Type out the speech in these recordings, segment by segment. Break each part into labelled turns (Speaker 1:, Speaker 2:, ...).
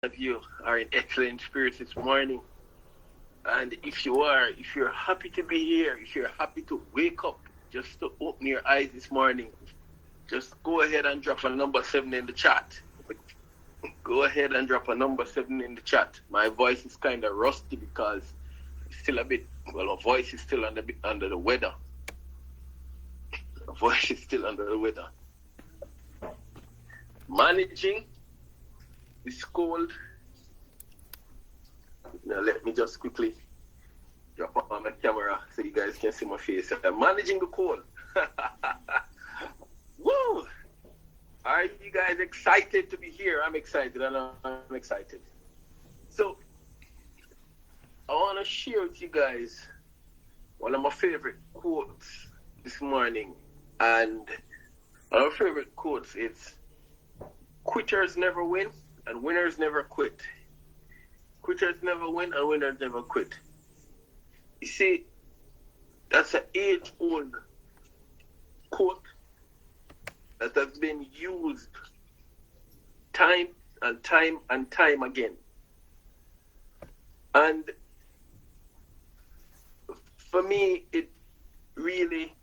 Speaker 1: of you are in excellent spirits this morning. And if you're happy to be here, if you're happy to wake up, just to open your eyes this morning, just go ahead and drop a number 7 in the chat. Go ahead and drop a number 7 in the chat. My voice is kind of rusty because it's still a bit, well, my voice is still under the weather. My voice is still under the weather. Managing this cold. Now let me just quickly drop on my camera so you guys can see my face. I'm managing the cold. Woo! Are you guys excited to be here? I'm excited. I'm excited. So I want to share with you guys one of my favorite quotes this morning. And one of my favorite quotes is, quitters never win and winners never quit. Quitters never win and winners never quit. You see, that's an age-old quote that has been used time and time and time again. And for me, it really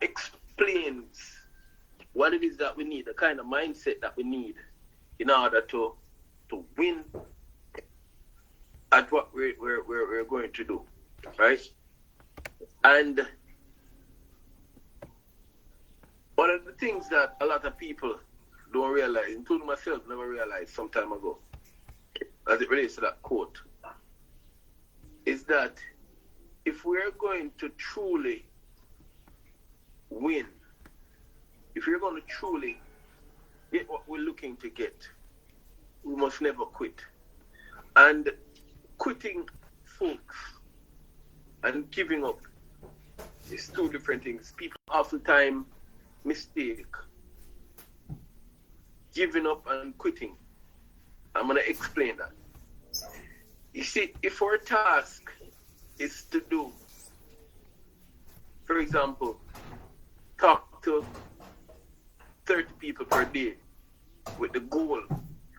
Speaker 1: explains what it is that we need, the kind of mindset that we need in order to win at what we're going to do, right? And one of the things that a lot of people don't realize, including myself, never realized some time ago, as it relates to that quote, is that if we're going to truly win, if we're going to truly get what we're looking to get, we must never quit. And quitting, folks, and giving up is two different things. People oftentimes mistake giving up and quitting. I'm going to explain that. You see, if our task is to do, for example, talk to 30 people per day with the goal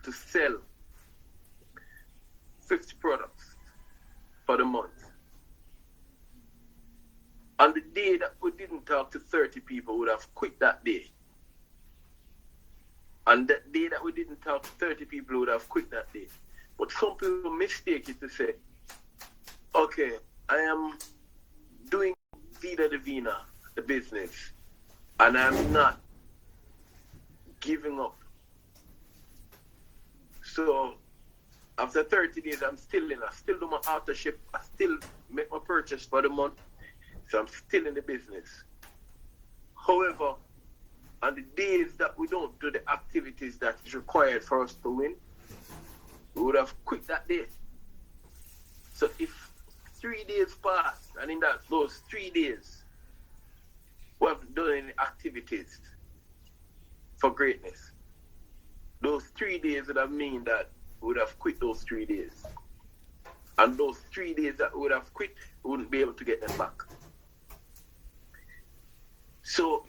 Speaker 1: to sell 50 products for the month. On the day that we didn't talk to 30 people, we would have quit that day. On that day that we didn't talk to 30 people, we would have quit that day. But some people mistake it to say, okay, I am doing Vida Divina, the business, and I'm not giving up. So after 30 days, I still do my auto ship, I still make my purchase for the month, so I'm still in the business. However, on the days that we don't do the activities that is required for us to win, we would have quit that day. So if 3 days pass, and in those 3 days, we haven't done any activities for greatness, those 3 days would have mean that we would have quit those 3 days. And those 3 days that we would have quit, we wouldn't be able to get them back. So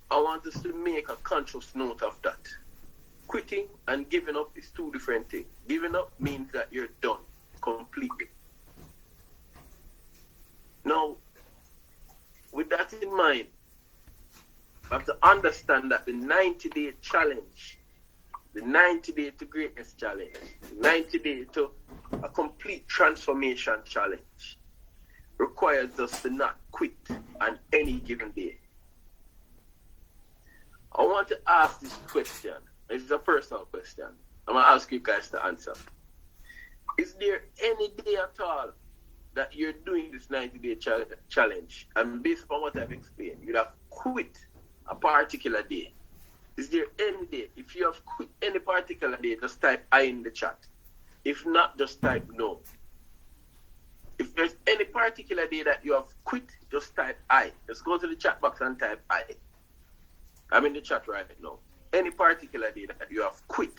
Speaker 1: I want us to make a conscious note of that. Quitting and giving up is two different things. Giving up means that you're done completely. Now, with that in mind, we have to understand that the 90-day challenge, the 90-day to greatness challenge, the 90-day to a complete transformation challenge requires us to not quit on any given day. I want to ask this question. It's a personal question. I'm going to ask you guys to answer. Is there any day at all that you're doing this 90-day challenge, and based on what I've explained, you'd have quit a particular day? Is there any day? If you have quit any particular day, just type I in the chat. If not, just type no. If there's any particular day that you have quit, just type I. Just go to the chat box and type I. I'm in the chat right now. Any particular day that you have quit,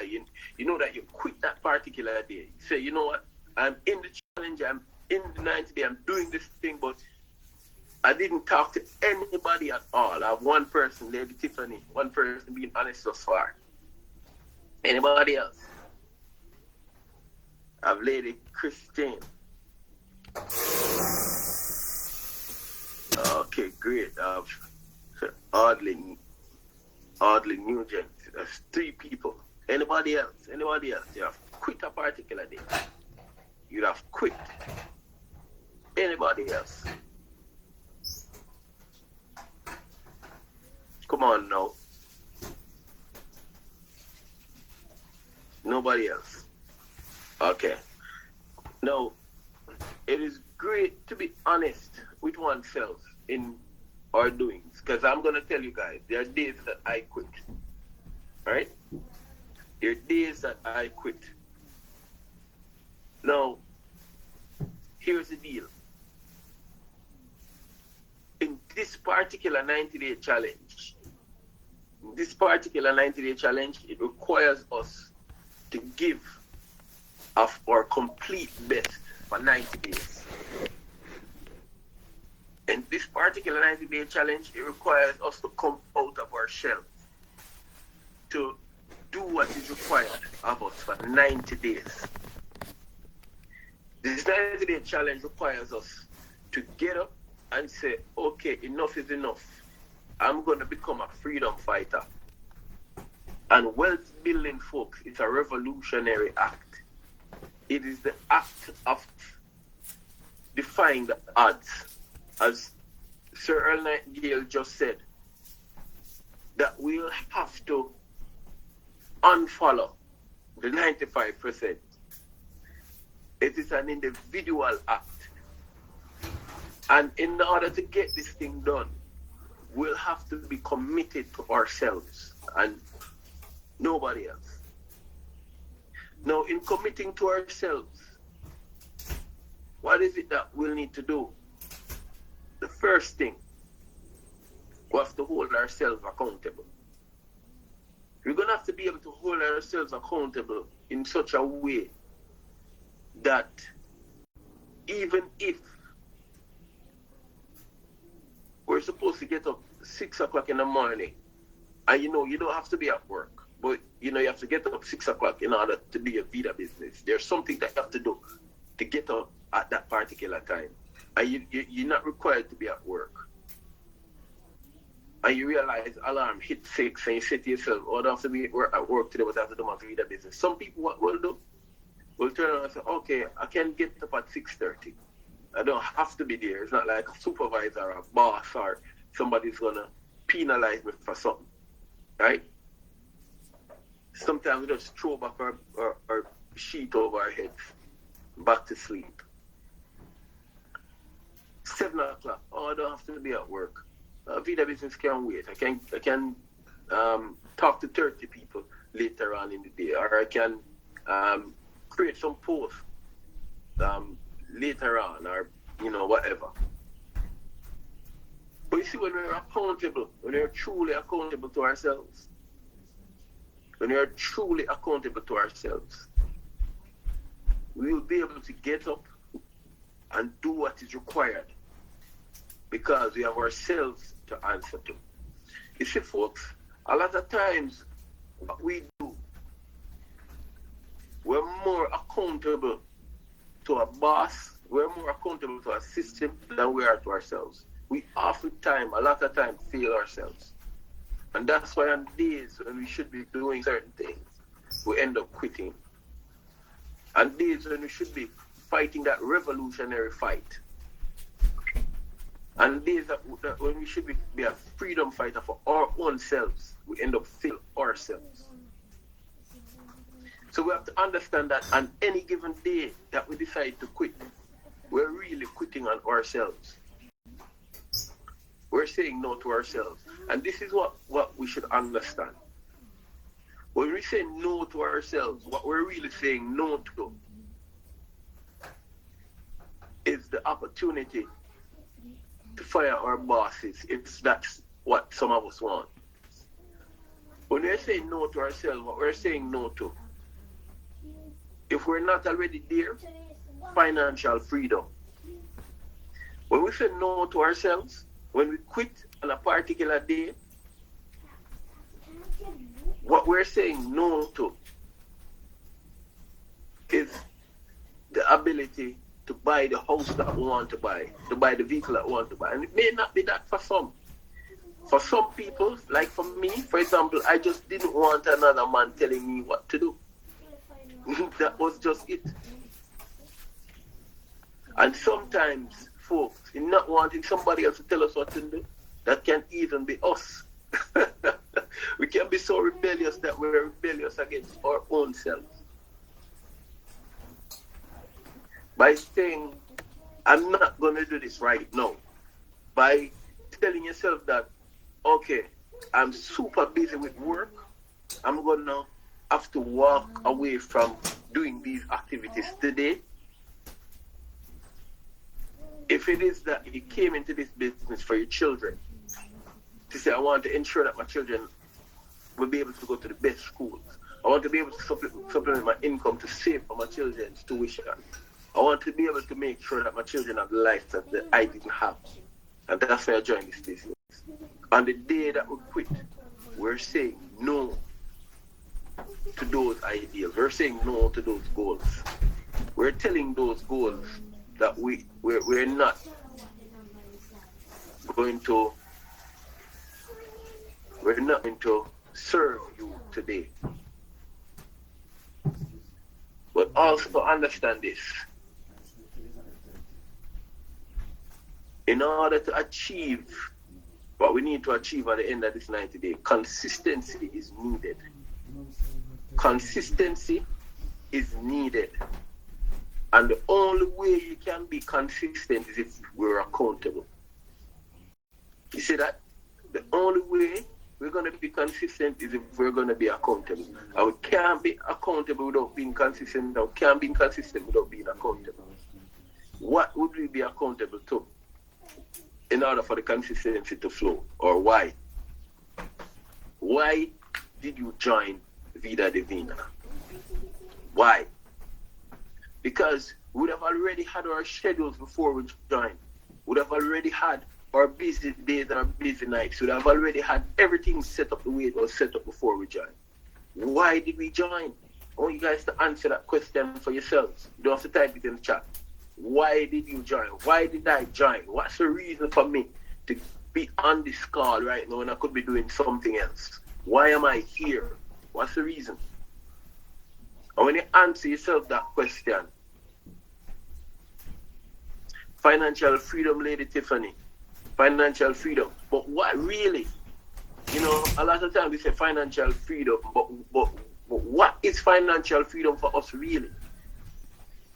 Speaker 1: you know that you quit that particular day. Say, you know what? I'm in the challenge, I'm in the 90 day, I'm doing this thing, but I didn't talk to anybody at all. I have one person, Lady Tiffany, one person being honest thus far. Anybody else? I've Lady Christine. Okay, great. Oddly Nugent. That's 3 people. Anybody else? You have quit a particular day. You'd have quit. Anybody else? Come on now. Nobody else. Okay. Now, it is great to be honest with oneself in our doings. Because I'm going to tell you guys, there are days that I quit. Right? There are days that I quit. Now, here's the deal. In this particular 90-day challenge, it requires us to give of our complete best for 90 days. In this particular 90-day challenge, it requires us to come out of our shell, to do what is required of us for 90 days. This 90-day challenge requires us to get up and say, okay, enough is enough. I'm going to become a freedom fighter. And wealth building, folks, it's a revolutionary act. It is the act of defying the odds. As Sir Earl Nightingale just said, that we'll have to unfollow the 95%. It is an individual act. And in order to get this thing done, we'll have to be committed to ourselves and nobody else. Now, in committing to ourselves, what is it that we'll need to do? The first thing, we have to hold ourselves accountable. We're going to have to be able to hold ourselves accountable in such a way that even if we're supposed to get up 6 o'clock in the morning, and you don't have to be at work, but you have to get up 6 o'clock in order to do your Vida business. There's something that you have to do to get up at that particular time. And you're not required to be at work. And you realize alarm hit 6 and you say to yourself, oh, I don't have to be at work today, but I have to do my Vida business. Some people, what will do? Will turn around and say, okay, I can get up at 6:30. I don't have to be there. It's not like a supervisor or a boss or somebody's going to penalize me for something. Right? Sometimes we just throw back our sheet over our heads, back to sleep. 7 o'clock, oh, I don't have to be at work. Vida business can wait. I can talk to 30 people later on in the day, or I can create some posts later on, or whatever. But you see, when we're accountable, when we're truly accountable to ourselves, we will be able to get up and do what is required because we have ourselves to answer to. You see, folks, a lot of times what we do, we're more accountable to a boss, we're more accountable to a system than we are to ourselves. We a lot of time, fail ourselves. And that's why on days when we should be doing certain things, we end up quitting. And days when we should be fighting that revolutionary fight. And days that when we should be a freedom fighter for our own selves, we end up failing ourselves. So we have to understand that on any given day that we decide to quit, we're really quitting on ourselves. We're saying no to ourselves. And this is what we should understand. When we say no to ourselves, what we're really saying no to is the opportunity to fire our bosses if that's what some of us want. When we're saying no to ourselves, what we're saying no to, if we're not already there, financial freedom. When we say no to ourselves, when we quit on a particular day, what we're saying no to is ability to buy the house that we want to buy the vehicle that we want to buy. And it may not be that for some. For some people, like for me, for example, I just didn't want another man telling me what to do. That was just it. And sometimes, folks, in not wanting somebody else to tell us what to do, that can even be us. We can be so rebellious that we're rebellious against our own selves. By saying, I'm not going to do this right now. By telling yourself that, okay, I'm super busy with work. I'm going to have to walk away from doing these activities today. If it is that you came into this business for your children, to say, I want to ensure that my children will be able to go to the best schools. I want to be able to supplement my income to save for my children's tuition. I want to be able to make sure that my children have the life that I didn't have. And that's why I joined this business. On the day that we quit, we're saying no to those ideals. We're saying no to those goals. We're telling those goals that we're not going to serve you today. But also understand this. In order to achieve what we need to achieve at the end of this 90 days, consistency is needed. Consistency is needed. And the only way you can be consistent is if we're accountable. You see that? The only way we're going to be consistent is if we're going to be accountable. And we can't be accountable without being consistent. And we can't be consistent without being accountable. What would we be accountable to in order for the consistency to flow? Or why? Why did you join Vida Divina? Why? Because we would have already had our schedules before we joined. We would have already had our busy days and our busy nights. We would have already had everything set up the way it was set up before we joined. Why did we join? I want you guys to answer that question for yourselves. You don't have to type it in the chat. Why did you join? Why did I join? What's the reason for me to be on this call right now when I could be doing something else? Why am I here? What's the reason? And when you answer yourself that question, financial freedom, Lady Tiffany, financial freedom. But what really? You know, a lot of times we say financial freedom, but what is financial freedom for us really?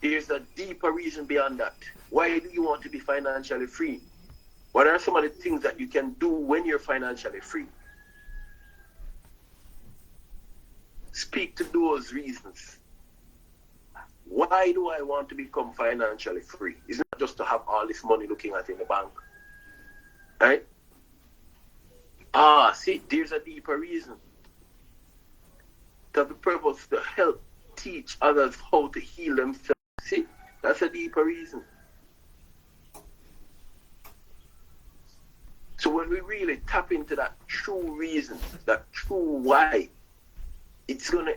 Speaker 1: There's a deeper reason beyond that. Why do you want to be financially free? What are some of the things that you can do when you're financially free? Speak to those reasons. Why do I want to become financially free? It's not just to have all this money looking at in the bank. Right? See, there's a deeper reason. To have the purpose to help teach others how to heal themselves. See, that's a deeper reason. So when we really tap into that true reason, that true why, it's going to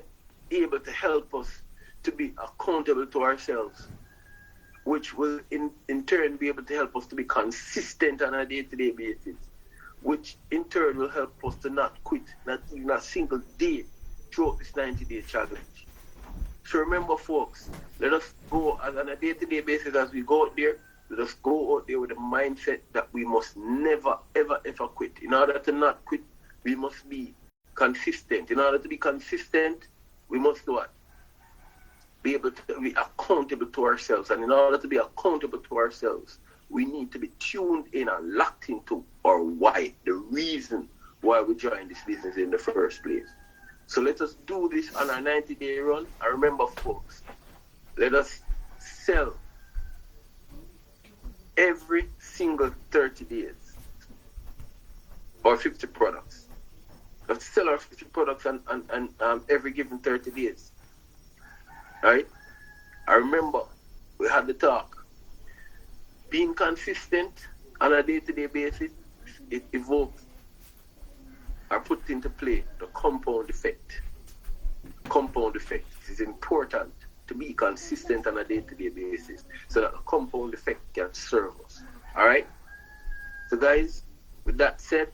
Speaker 1: be able to help us to be accountable to ourselves, which will in turn be able to help us to be consistent on a day-to-day basis, which in turn will help us to not quit, not even a single day throughout this 90-day challenge. So remember, folks, let us go on a day-to-day basis as we go out there. Let us go out there with a mindset that we must never, ever, ever quit. In order to not quit, we must be consistent. In order to be consistent, we must do what? Be able to be accountable to ourselves. And in order to be accountable to ourselves, we need to be tuned in and locked into our why, the reason why we joined this business in the first place. So let us do this on our 90-day run. And remember, folks, let us sell every single 30 days or 50 products. Let's sell our 50 products on every given 30 days. Right? I remember we had the talk. Being consistent on a day-to-day basis, it evokes or put into play the compound effect. Compound effect is important to be consistent on a day-to-day basis so that the compound effect can serve us. All right? So, guys, with that said,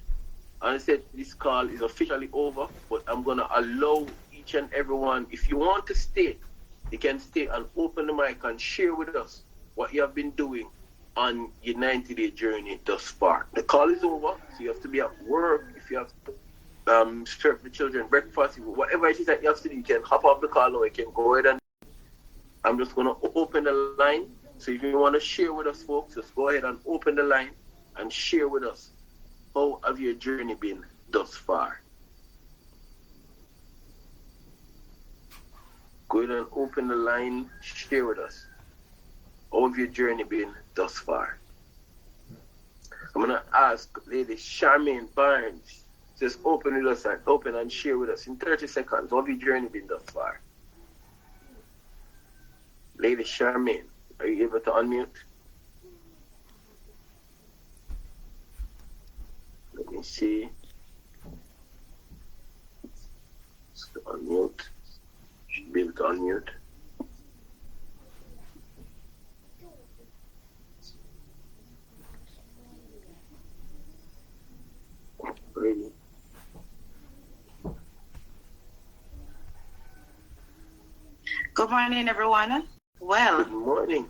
Speaker 1: I said this call is officially over, but I'm going to allow each and everyone, if you want to stay, you can stay and open the mic and share with us what you have been doing on your 90-day journey thus far. The call is over, so you have to be at work. If you have to serve the children breakfast, whatever it is that you have to do, you can hop off the call or you can go ahead and I'm just going to open the line. So if you want to share with us, folks, just go ahead and open the line and share with us. How have your journey been thus far? Go ahead and open the line, share with us. How have your journey been thus far? I'm going to ask Lady Charmaine Barnes, just open with us and open and share with us in 30 seconds. How have your journey been thus far? Lady Charmaine, are you able to unmute? Let me see. Just unmute. Should be able to unmute. Ready.
Speaker 2: Good morning, everyone. Well,
Speaker 1: good morning.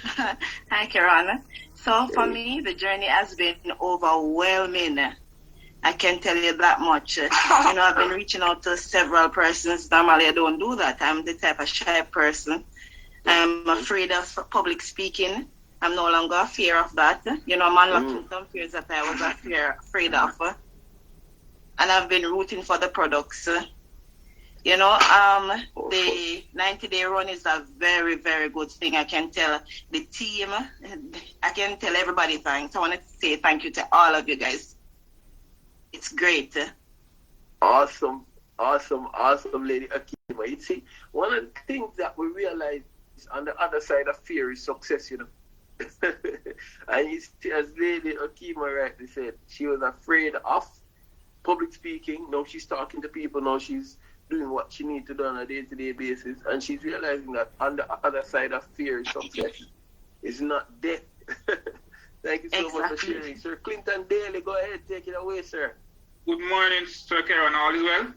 Speaker 2: Hi, Karen. So for me, the journey has been overwhelming. I can tell you that much. I've been reaching out to several persons. Normally, I don't do that. I'm the type of shy person. I'm afraid of public speaking. I'm no longer afraid of that. Man, looking some fears that I was afraid of. And I've been rooting for the products. The 90-day run is a very, very good thing. I can tell the team, I can tell everybody thanks. I want to say thank you to all of you guys. It's great.
Speaker 1: Awesome, Lady Akima. You see, one of the things that we realize on the other side of fear is success, And you see, as Lady Akima rightly said, she was afraid of public speaking. Now she's talking to people. Now she's doing what she needs to do on a day-to-day basis, and she's realizing that on the other side of fear is success. It's not death. Thank you so much for sharing. Sir Clinton Daly, go ahead, take it away, sir.
Speaker 3: Good morning, Sir Karen. All is well?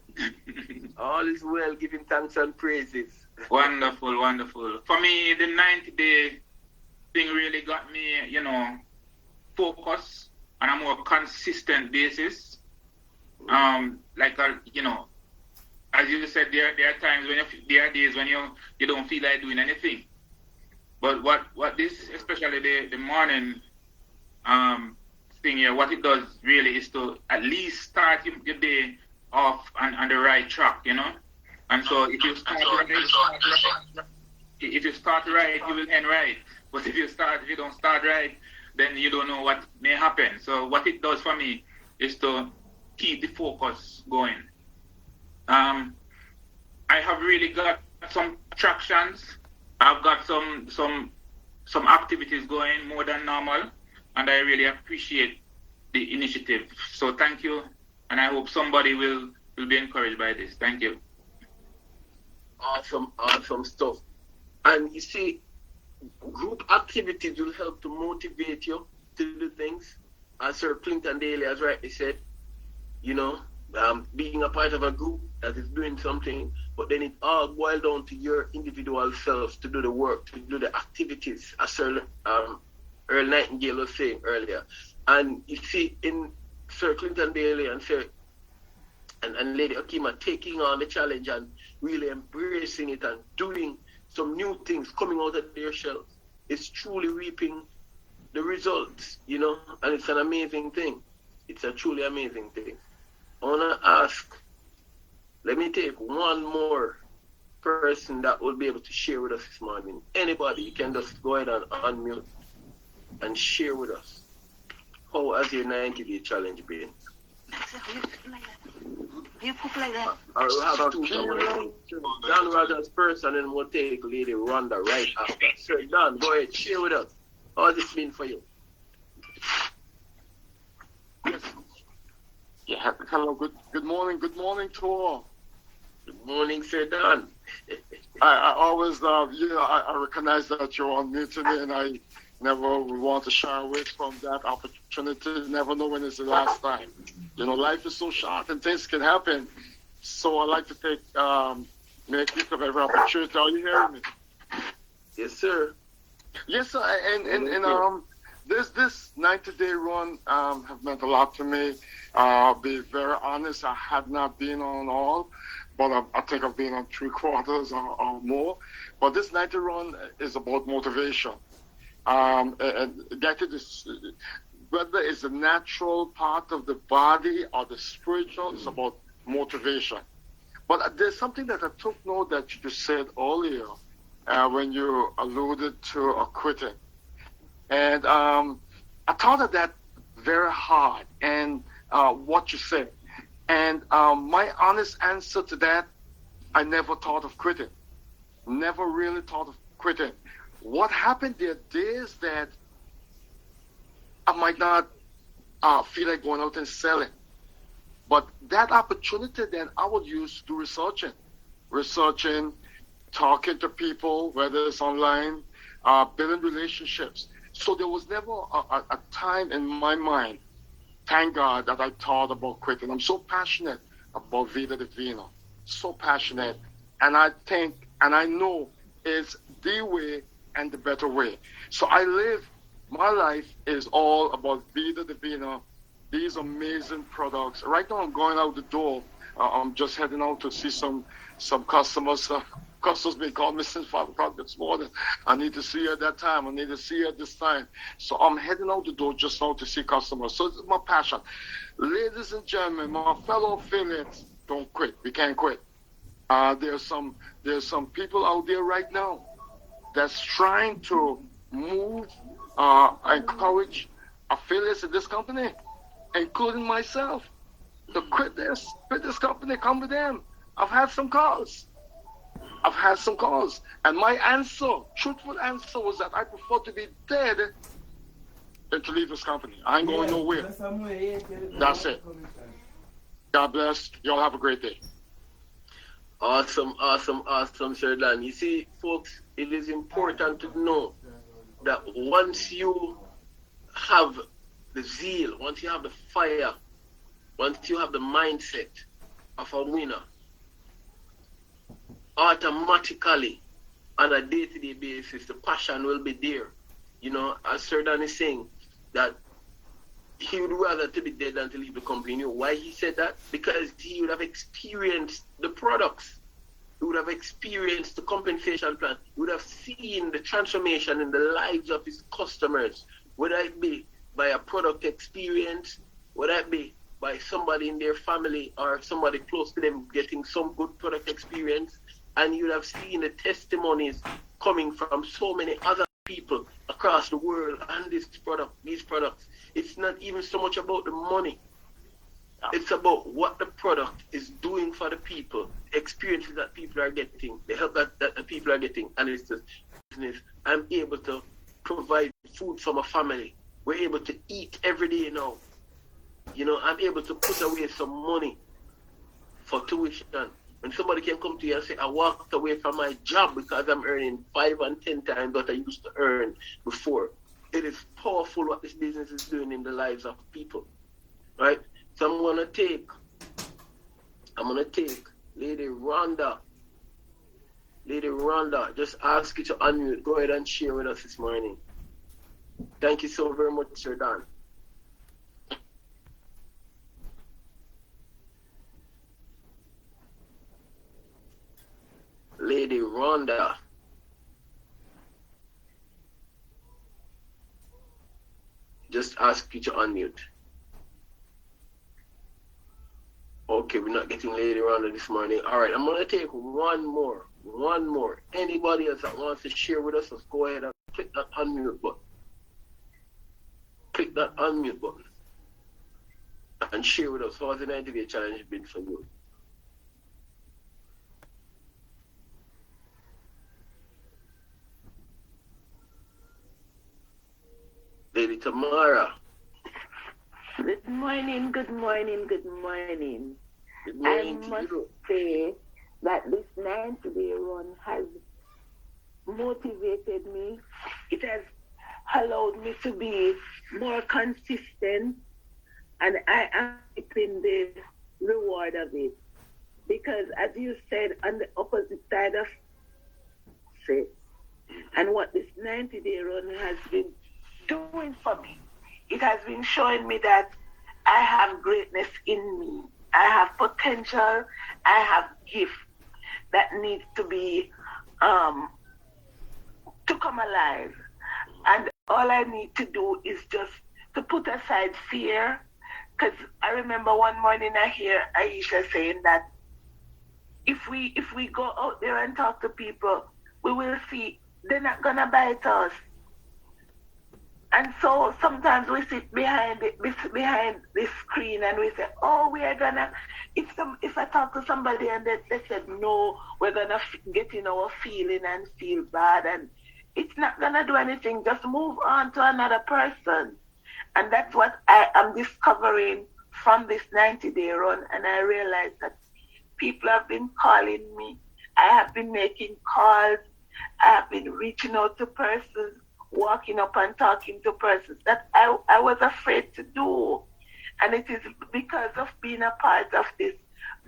Speaker 1: All is well, giving thanks and praises.
Speaker 3: Wonderful. For me, the 90-day thing really got me, focus on a more consistent basis. As you said, there are times there are days when you don't feel like doing anything. But what this, especially the morning thing here, what it does really is to at least start your day off on the right track, And so if you start right, you will end right. But if you don't start right, then you don't know what may happen. So what it does for me is to keep the focus going. I have really got some attractions. I've got some activities going more than normal, and I really appreciate the initiative. So thank you, and I hope somebody will be encouraged by this. Thank you.
Speaker 1: Awesome stuff. And you see, group activities will help to motivate you to do things. As Sir Clinton Daly has rightly said, being a part of a group that is doing something, but then it all boils down to your individual self to do the work, to do the activities, as Sir Earl Nightingale was saying earlier. And you see, in Sir Clinton Daly and Lady Akima taking on the challenge and really embracing it and doing some new things, coming out of their shells, it's truly reaping the results, and it's an amazing thing. It's a truly amazing thing. I want to ask, let me take one more person that will be able to share with us this morning. Anybody, you can just go ahead and unmute and share with us. How has your 90-day challenge been?
Speaker 2: You cook like that.
Speaker 1: I'll have two. Dan Rogers first, and then we'll take Lady Rhonda right after. Sir Dan, go ahead, share with us. How has it been for you?
Speaker 4: Yes. Yeah, hello, good morning to all.
Speaker 1: Good morning, Sir Dan.
Speaker 5: I always, I recognize that you're on mute today, and I never want to shy away from that opportunity. Never know when it's the last time. Life is so short and things can happen. So I like to make use of every opportunity. Are you hearing me?
Speaker 1: Yes, sir.
Speaker 5: Yes, sir. And this 90-day run have meant a lot to me. I'll be very honest. I have not been on all, but I think I've been on 3/4 or more. But this 90 run is about motivation. And that is, whether it's the natural part of the body or the spiritual, it's about motivation. But there's something that I took note that you said earlier when you alluded to quitting. And I thought of that very hard and what you said. And my honest answer to that, I never thought of quitting. Never really thought of quitting. What happened, there are days that I might not feel like going out and selling. But that opportunity then I would use to do researching, talking to people, whether it's online, building relationships. So there was never a time in my mind, thank God, that I thought about quitting. I'm so passionate about Vida Divina, so passionate. And I think, and I know it's the way and the better way. So my life is all about Vida Divina, these amazing products. Right now I'm going out the door. I'm just heading out to see some customers. Customers been calling me since 5 o'clock this morning. I need to see her at that time. I need to see her at this time. So I'm heading out the door just now to see customers. So it's my passion. Ladies and gentlemen, my fellow affiliates, don't quit. We can't quit. There's some people out there right now that's trying to move, encourage affiliates in this company, including myself, to quit this company, come with them. I've had some calls. And my truthful answer was that I prefer to be dead than to leave this company. I ain't going nowhere. That's it. God bless. Y'all have a great day.
Speaker 1: Awesome, Sir Dan. You see, folks, it is important to know that once you have the zeal, once you have the fire, once you have the mindset of a winner, automatically, on a day-to-day basis, the passion will be there. As Sir Dan is saying, that he would rather to be dead than to leave the company. You know why he said that? Because he would have experienced the products. He would have experienced the compensation plan. He would have seen the transformation in the lives of his customers, whether it be by a product experience, whether it be by somebody in their family or somebody close to them getting some good product experience. And you would have seen the testimonies coming from so many other people across the world on these products. It's not even so much about the money. It's about what the product is doing for the people, experiences that people are getting, the help that the people are getting. And it's just business. I'm able to provide food for my family. We're able to eat every day now. I'm able to put away some money for tuition. When somebody can come to you and say, I walked away from my job because I'm earning 5 and 10 times what I used to earn before. It is powerful what this business is doing in the lives of people, right? So I'm gonna take Lady Rhonda. Just ask you to unmute. Go ahead and share with us this morning. Thank you so very much, Sir Dan. Lady Rhonda. Just ask you to unmute. Okay, we're not getting Lady Rhonda this morning. All right, I'm going to take one more. Anybody else that wants to share with us, let's go ahead and click that unmute button. And share with us how the 90-day challenge been for you. Lady Tamara.
Speaker 6: Good morning.
Speaker 1: Good morning
Speaker 6: I
Speaker 1: to
Speaker 6: must
Speaker 1: you.
Speaker 6: say
Speaker 2: that this 90-day run has motivated me. It has allowed me to be more consistent, and I am reaping the reward of it. Because as you said, on the opposite side of it, and what this 90-day run has been doing for me, it has been showing me that I have greatness in me. I have potential. I have gift that needs to be to come alive. And all I need to do is just to put aside fear. Because I remember one morning I hear Aisha saying that if we go out there and talk to people, we will see they're not gonna bite us. And so sometimes we sit behind this screen and we say, oh, we are gonna. If I talk to somebody and they said no, we're gonna get in our feeling and feel bad, and it's not gonna do anything. Just move on to another person, and that's what I am discovering from this 90-day run. And I realize that people have been calling me. I have been making calls. I have been reaching out to persons, walking up and talking to persons that I was afraid to do. And it is because of being a part of this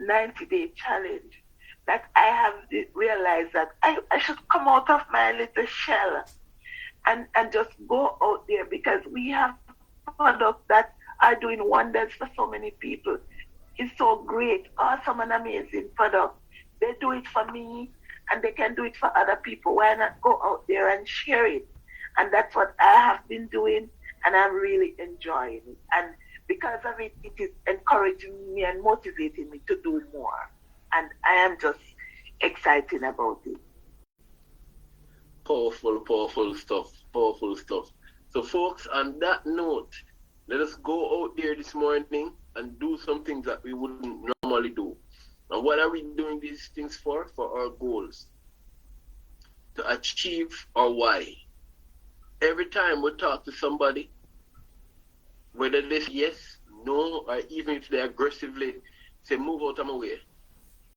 Speaker 2: 90-day challenge that I have realized that I should come out of my little shell and just go out there, because we have products that are doing wonders for so many people. It's so great, awesome and amazing product. They do it for me and they can do it for other people. Why not go out there and share it? And that's what I have been doing, and I'm really enjoying it. And because of it, it is encouraging me and motivating me to do more. And I am just excited about it.
Speaker 1: Powerful stuff. So folks, on that note, let us go out there this morning and do some things that we wouldn't normally do. And what are we doing these things for? For our goals. To achieve our why. Every time we talk to somebody, whether they say yes, no, or even if they aggressively say, move out of my way,